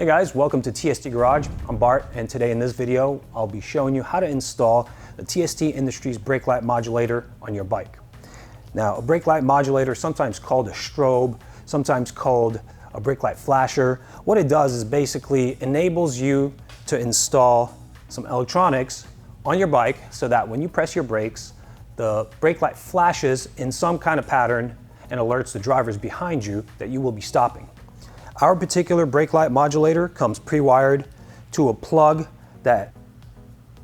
guys, welcome to TST Garage. I'm Bart, and today in this video I'll be showing you how to install the TST Industries Brake Light Modulator on your bike. Now, a brake light modulator, sometimes called a strobe, sometimes called a brake light flasher, what it does is basically enables you to install some electronics on your bike so that when you press your brakes, the brake light flashes in some kind of pattern and alerts the drivers behind you that you will be stopping. Our particular brake light modulator comes pre-wired to a plug that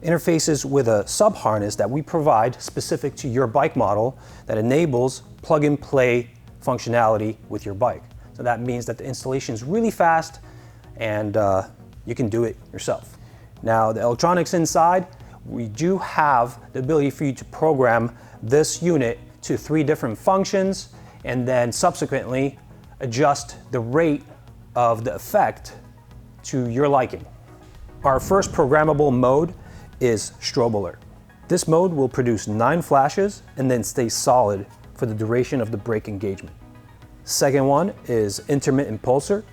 interfaces with a sub harness that we provide specific to your bike model that enables plug-and-play functionality with your bike. So that means that the installation is really fast and you can do it yourself. Now, the electronics inside, we do have the ability for you to program this unit to 3 different functions and then subsequently adjust the rate of the effect to your liking. Our first programmable mode is strobe alert. This mode will produce 9 flashes and then stay solid for the duration of the brake engagement. Second one is intermittent pulsar.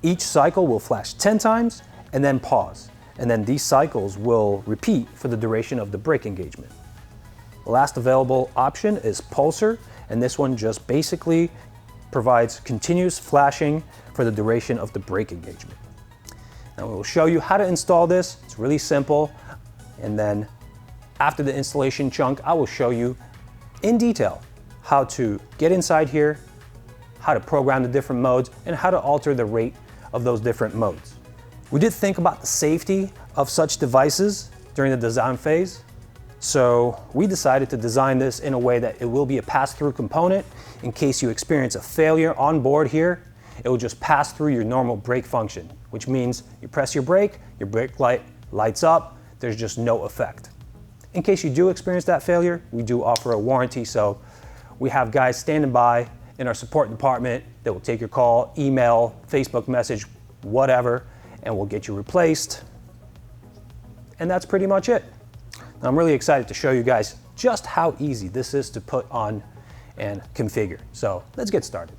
Each cycle will flash 10 times and then pause, and then these cycles will repeat for the duration of the brake engagement. The last available option is pulsar, and this one just basically provides continuous flashing for the duration of the brake engagement. Now we'll show you how to install this. It's really simple, and then after the installation chunk, I will show you in detail how to get inside here, how to program the different modes, and how to alter the rate of those different modes. We did think about the safety of such devices during the design phase, so we decided to design this in a way that it will be a pass-through component. In case you experience a failure on board here, it will just pass through your normal brake function, which means you press your brake light lights up, there's just no effect. In case you do experience that failure, we do offer a warranty, so we have guys standing by in our support department that will take your call, email, Facebook message, whatever, and we'll get you replaced. And that's pretty much it. Now, I'm really excited to show you guys just how easy this is to put on and configure. So let's get started.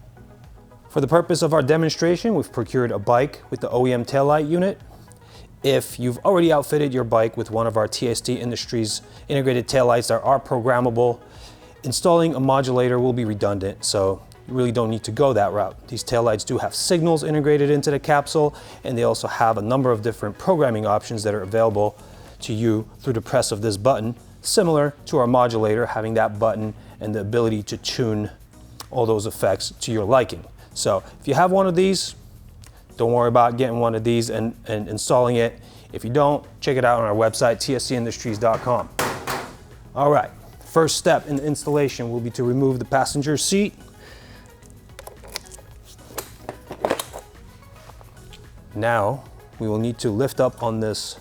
For the purpose of our demonstration, we've procured a bike with the OEM taillight unit. If you've already outfitted your bike with one of our TST Industries integrated taillights that are programmable, installing a modulator will be redundant, so you really don't need to go that route. These taillights do have signals integrated into the capsule, and they also have a number of different programming options that are available to you through the press of this button, similar to our modulator having that button and the ability to tune all those effects to your liking. So if you have one of these, don't worry about getting one of these and installing it. If you don't, check it out on our website, tstindustries.com. All right, first step in the installation will be to remove the passenger seat. Now, we will need to lift up on this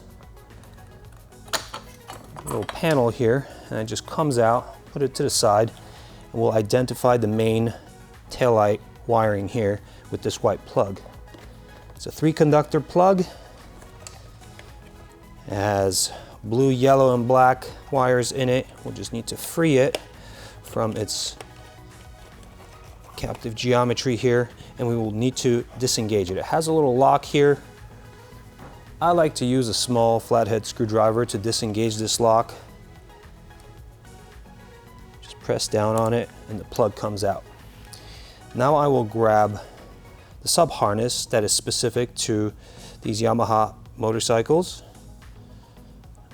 little panel here, and it just comes out, put it to the side, and we'll identify the main taillight wiring here with this white plug. It's a 3-conductor plug. It has blue, yellow, and black wires in it. We'll just need to free it from its captive geometry here, and we will need to disengage it. It has a little lock here. I like to use a small flathead screwdriver to disengage this lock. Just press down on it and the plug comes out. Now I will grab the sub harness that is specific to these Yamaha motorcycles.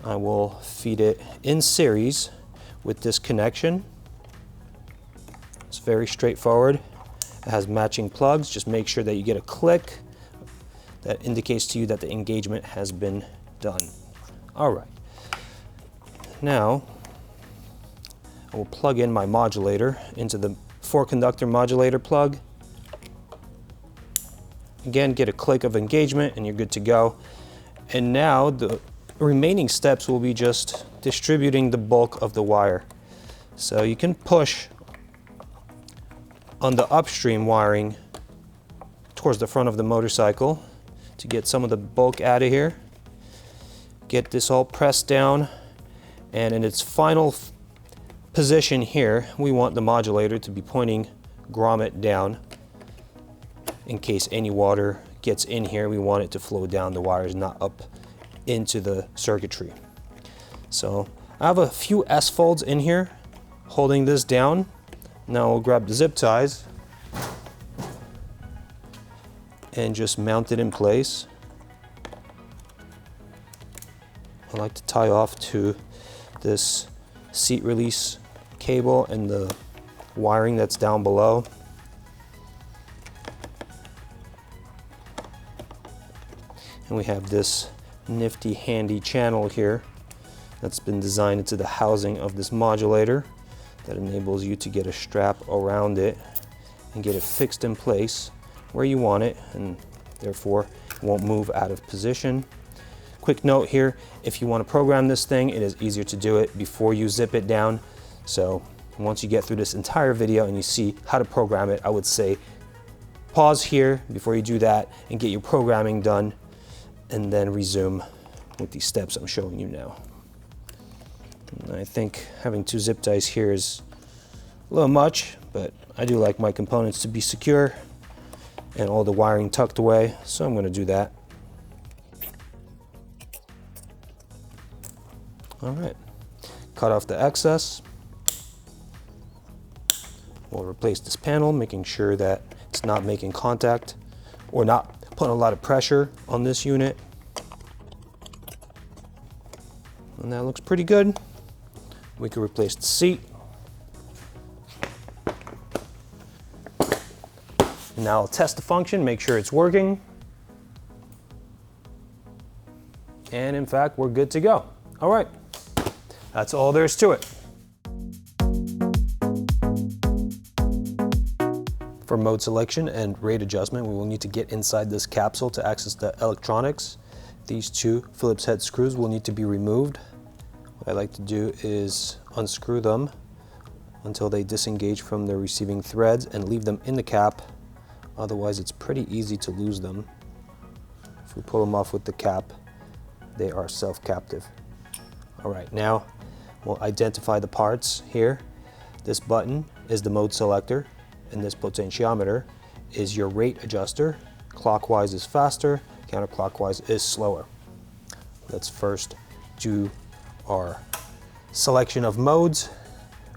I will feed it in series with this connection. It's very straightforward. It has matching plugs. Just make sure that you get a click that indicates to you that the engagement has been done. All right. Now, I will plug in my modulator into the 4-conductor modulator plug. Again, get a click of engagement and you're good to go. And now the remaining steps will be just distributing the bulk of the wire. So you can push on the upstream wiring towards the front of the motorcycle to get some of the bulk out of here. Get this all pressed down, and in its final position here, we want the modulator to be pointing grommet down in case any water gets in here, we want it to flow down the wires, not up into the circuitry. So I have a few S-folds in here holding this down. Now we'll grab the zip ties and just mount it in place. I like to tie off to this seat release cable and the wiring that's down below. And we have this nifty handy channel here that's been designed into the housing of this modulator that enables you to get a strap around it and get it fixed in place where you want it, and therefore it won't move out of position. Quick note here, if you want to program this thing, it is easier to do it before you zip it down. So once you get through this entire video and you see how to program it, I would say pause here before you do that and get your programming done, and then resume with these steps I'm showing you now. And I think having 2 zip ties here is a little much, but I do like my components to be secure and all the wiring tucked away, so I'm going to do that. All right, cut off the excess. We'll replace this panel, making sure that it's not making contact or not putting a lot of pressure on this unit. And that looks pretty good. We can replace the seat. And now I'll test the function, make sure it's working. And in fact, we're good to go. All right, that's all there is to it. For mode selection and rate adjustment, we will need to get inside this capsule to access the electronics. These 2 Phillips head screws will need to be removed. What I like to do is unscrew them until they disengage from their receiving threads and leave them in the cap. Otherwise, it's pretty easy to lose them. If we pull them off with the cap, they are self-captive. All right, now we'll identify the parts here. This button is the mode selector, and this potentiometer is your rate adjuster. Clockwise is faster, counterclockwise is slower. Let's first do our selection of modes.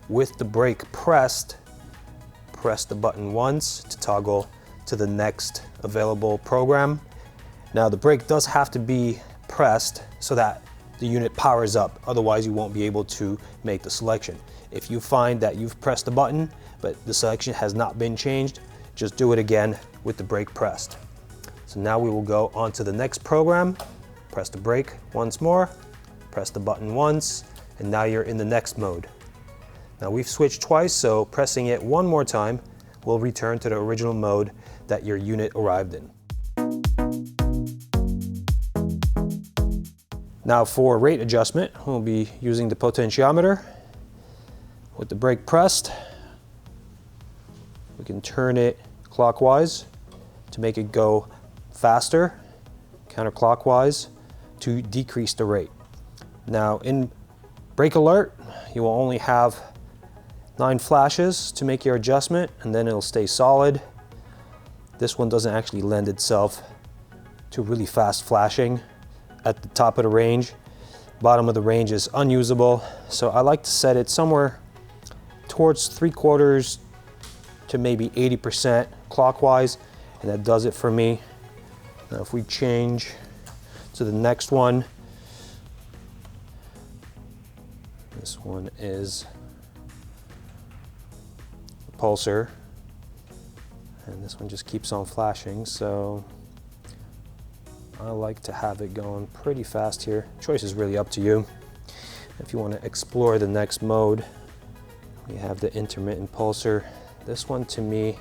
With the brake pressed, press the button once to toggle to the next available program. Now the brake does have to be pressed so that the unit powers up, otherwise you won't be able to make the selection. If you find that you've pressed the button but the selection has not been changed, just do it again with the brake pressed. So now we will go on to the next program. Press the brake once more, press the button once, and now you're in the next mode. Now we've switched twice, so pressing it one more time will return to the original mode that your unit arrived in. Now for rate adjustment, we'll be using the potentiometer. With the brake pressed, we can turn it clockwise to make it go faster, counterclockwise to decrease the rate. Now in brake alert, you will only have 9 flashes to make your adjustment, and then it'll stay solid. This one doesn't actually lend itself to really fast flashing at the top of the range. Bottom of the range is unusable, so I like to set it somewhere towards 3/4 to maybe 80% clockwise, and that does it for me. Now if we change to the next one, this one is the pulsar, and this one just keeps on flashing, so I like to have it going pretty fast here. Choice is really up to you. If you want to explore the next mode, we have the intermittent pulsar. This one to me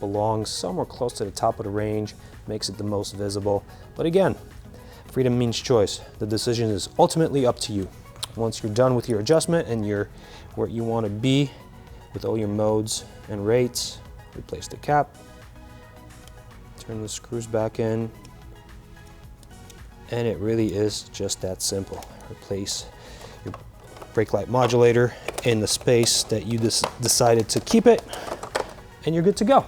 belongs somewhere close to the top of the range, makes it the most visible. But again, freedom means choice. The decision is ultimately up to you. Once you're done with your adjustment and you're where you want to be with all your modes and rates, replace the cap, turn the screws back in, and it really is just that simple. Replace your brake light modulator in the space that you decided to keep it, and you're good to go.